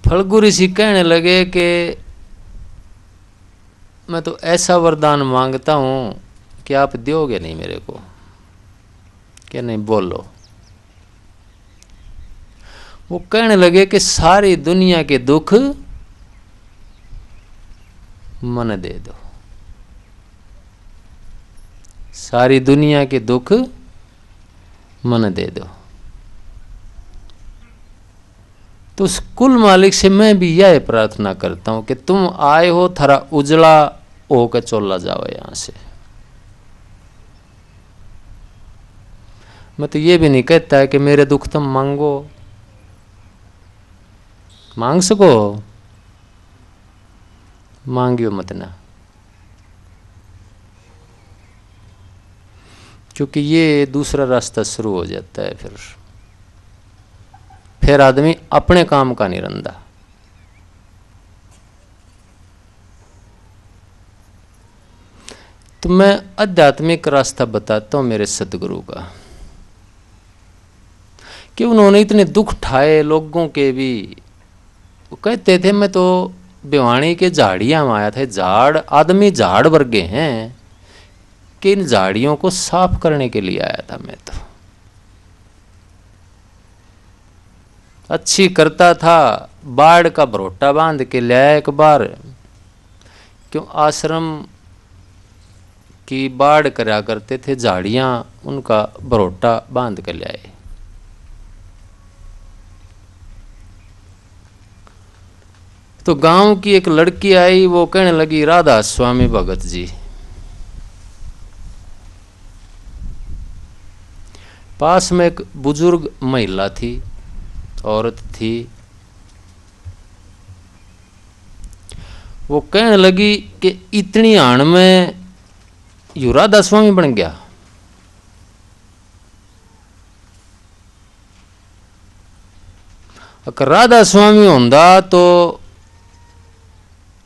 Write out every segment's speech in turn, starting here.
फल्गु ऋषि कहने लगे कि मैं तो ऐसा वरदान मांगता हूँ कि आप दोगे नहीं मेरे को, क्या नहीं बोलो। वो कहने लगे कि सारी दुनिया के दुख मन दे दो, सारी दुनिया के दुख मन दे दो। तो उस कुल मालिक से मैं भी यह प्रार्थना करता हूं कि तुम आए हो, थारा उजला होकर चला जाओ यहां से। मैं तो ये भी नहीं कहता है कि मेरे दुख तुम मांगो, मांग सको, मांगियो मत ना, क्योंकि ये दूसरा रास्ता शुरू हो जाता है। फिर आदमी अपने काम का नहीं रंदा। तो मैं आध्यात्मिक रास्ता बताता हूं मेरे सदगुरु का, कि उन्होंने इतने दुख ठाए लोगों के भी। वो कहते थे मैं तो भिवानी के झाड़ियां में आया था, झाड़ आदमी झाड़ वर्गे हैं कि इन झाड़ियों को साफ करने के लिए आया था मैं तो। अच्छी करता था, बाढ़ का भरोटा बांध के लाया एक बार, क्यों आश्रम की बाढ़ करा करते थे, झाड़ियां उनका भरोटा बांध के लाए। तो गांव की एक लड़की आई, वो कहने लगी राधा स्वामी भगत जी, पास में एक बुजुर्ग महिला थी, औरत थी। वो कहने लगी कि इतनी आण में यू राधा स्वामी बन गया। अगर राधा स्वामी होंदा तो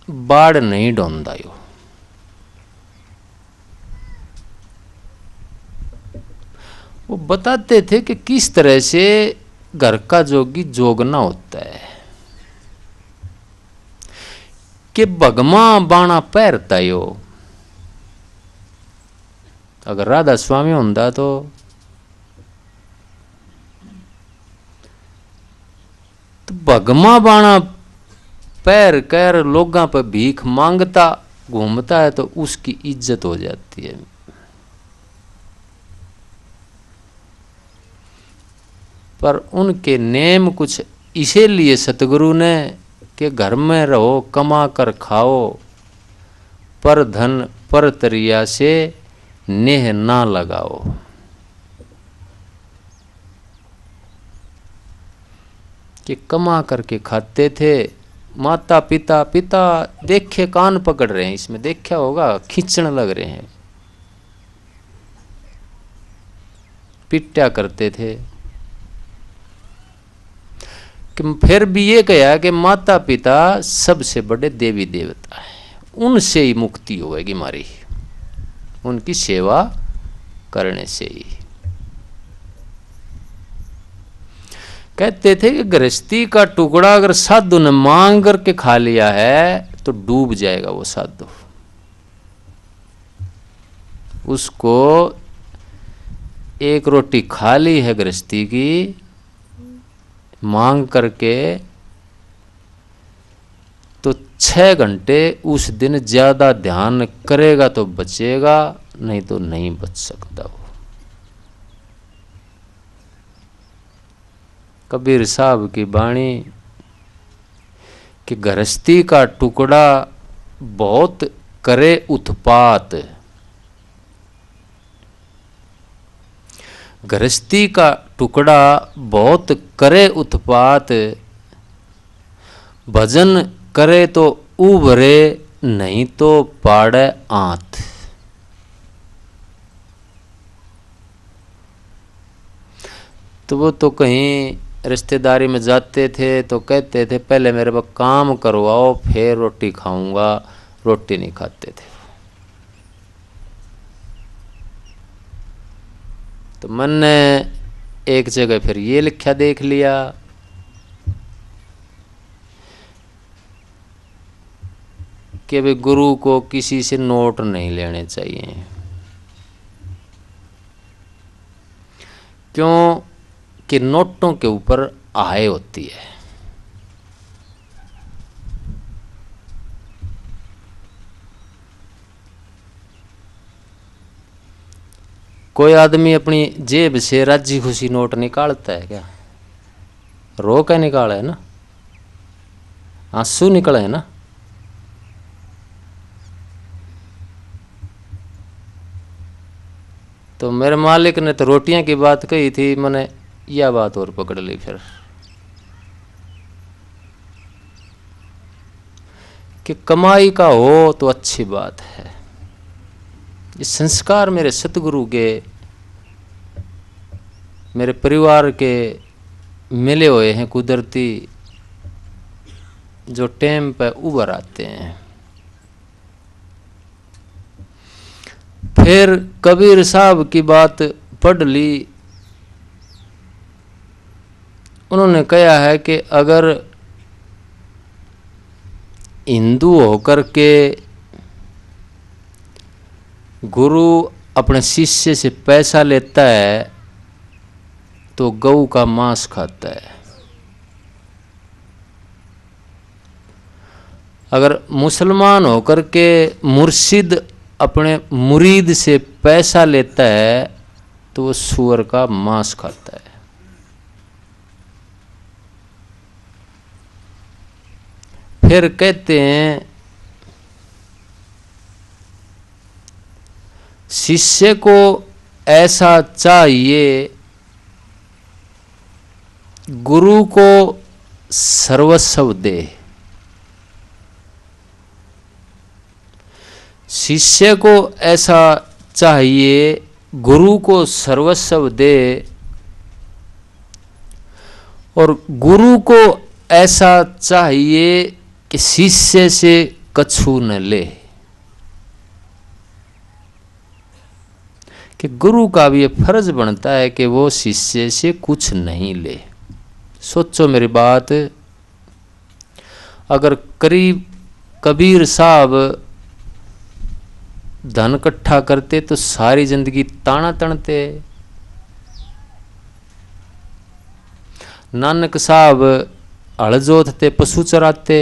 बाढ़ नहीं ढोंदा यो। वो बताते थे कि किस तरह से घर का जोगी जोगना होता है, कि भगमा बाणा पैरता यो। अगर राधा स्वामी होंदा तो भगमा बाणा पैर कर लोगों पर भीख मांगता घूमता है तो उसकी इज्जत हो जाती है। पर उनके नेम कुछ इसीलिए सतगुरु ने कि घर में रहो, कमा कर खाओ, पर धन पर तरिया से नेह ना लगाओ। कि कमा करके खाते थे। माता पिता देखे कान पकड़ रहे हैं, इसमें देखा होगा, खींचने लग रहे हैं, पिट्या करते थे। कि फिर भी ये कहा कि माता पिता सबसे बड़े देवी देवता हैं, उनसे ही मुक्ति होगी हमारी, उनकी सेवा करने से ही। कहते थे कि गृहस्थी का टुकड़ा अगर साधु ने मांग करके खा लिया है तो डूब जाएगा वो साधु। उसको एक रोटी खा ली है गृहस्थी की मांग करके, तो 6 घंटे उस दिन ज्यादा ध्यान करेगा तो बचेगा, नहीं तो नहीं बच सकता वो। कबीर साहब की वाणी कि गृहस्थी का टुकड़ा बहुत करे उत्पात, गृहस्थी का टुकड़ा बहुत करे उत्पात, भजन करे तो उभरे नहीं तो पाड़े आंत। तो वो तो कहीं रिश्तेदारी में जाते थे तो कहते थे पहले मेरे पर काम करवाओ फिर रोटी खाऊंगा, रोटी नहीं खाते थे। तो मैंने एक जगह फिर ये लिखा देख लिया कि भाई गुरु को किसी से नोट नहीं लेने चाहिए। क्यों कि नोटों के ऊपर आय होती है। कोई आदमी अपनी जेब से राजी खुशी नोट निकालता है क्या? रो के निकाला है ना, आंसू निकले है ना। तो मेरे मालिक ने तो रोटियां की बात कही थी, मैंने यह बात और पकड़ ली फिर कि कमाई का हो तो अच्छी बात है। ये संस्कार मेरे सतगुरु के, मेरे परिवार के मिले हुए हैं, कुदरती, जो टाइम पे उभर आते हैं। फिर कबीर साहब की बात पढ़ ली। उन्होंने कहा है कि अगर हिंदू होकर के गुरु अपने शिष्य से पैसा लेता है तो गऊ का मांस खाता है। अगर मुसलमान होकर के मुर्शिद अपने मुरीद से पैसा लेता है तो वो सूअर का मांस खाता है। फिर कहते हैं शिष्य को ऐसा चाहिए, गुरु को सर्वस्व दे। शिष्य को ऐसा चाहिए, गुरु को सर्वस्व दे, और गुरु को ऐसा चाहिए कि शिष्य से कछु न ले। कि गुरु का भी ये फर्ज बनता है कि वो शिष्य से कुछ नहीं ले। सोचो मेरी बात, अगर कबीर साहब धन इकट्ठा करते तो सारी जिंदगी ताना तनते। नानक साहब हल जोतते, पशु चराते।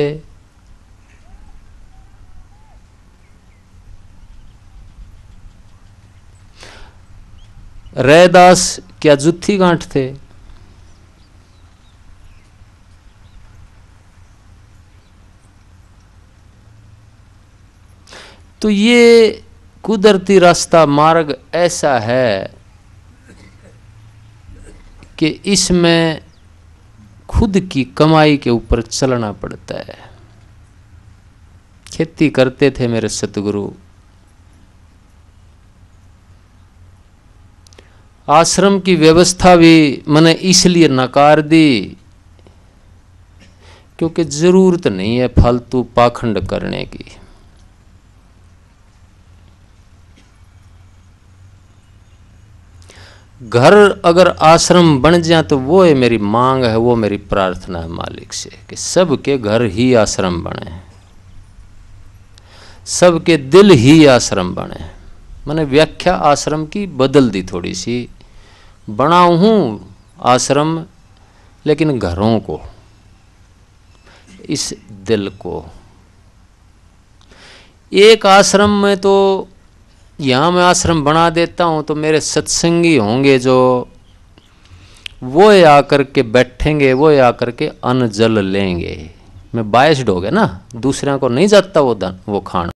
रैदास क्या जुत्थी गांठते। तो ये कुदरती रास्ता, मार्ग ऐसा है कि इसमें खुद की कमाई के ऊपर चलना पड़ता है। खेती करते थे मेरे सतगुरु, आश्रम की व्यवस्था भी मैंने इसलिए नकार दी क्योंकि जरूरत नहीं है फालतू पाखंड करने की। घर अगर आश्रम बन जाए तो वो है मेरी मांग है, वो मेरी प्रार्थना है मालिक से कि सबके घर ही आश्रम बने, सबके दिल ही आश्रम बने। मैंने व्याख्या आश्रम की बदल दी थोड़ी सी, बनाऊं हूँ आश्रम लेकिन घरों को, इस दिल को। एक आश्रम में तो यहाँ मैं आश्रम बना देता हूँ तो मेरे सत्संगी होंगे जो, वो आकर के बैठेंगे, वो आकर के अन्न जल लेंगे। मैं बायस्ड हो गया ना, दूसरों को नहीं जाता वो खाना।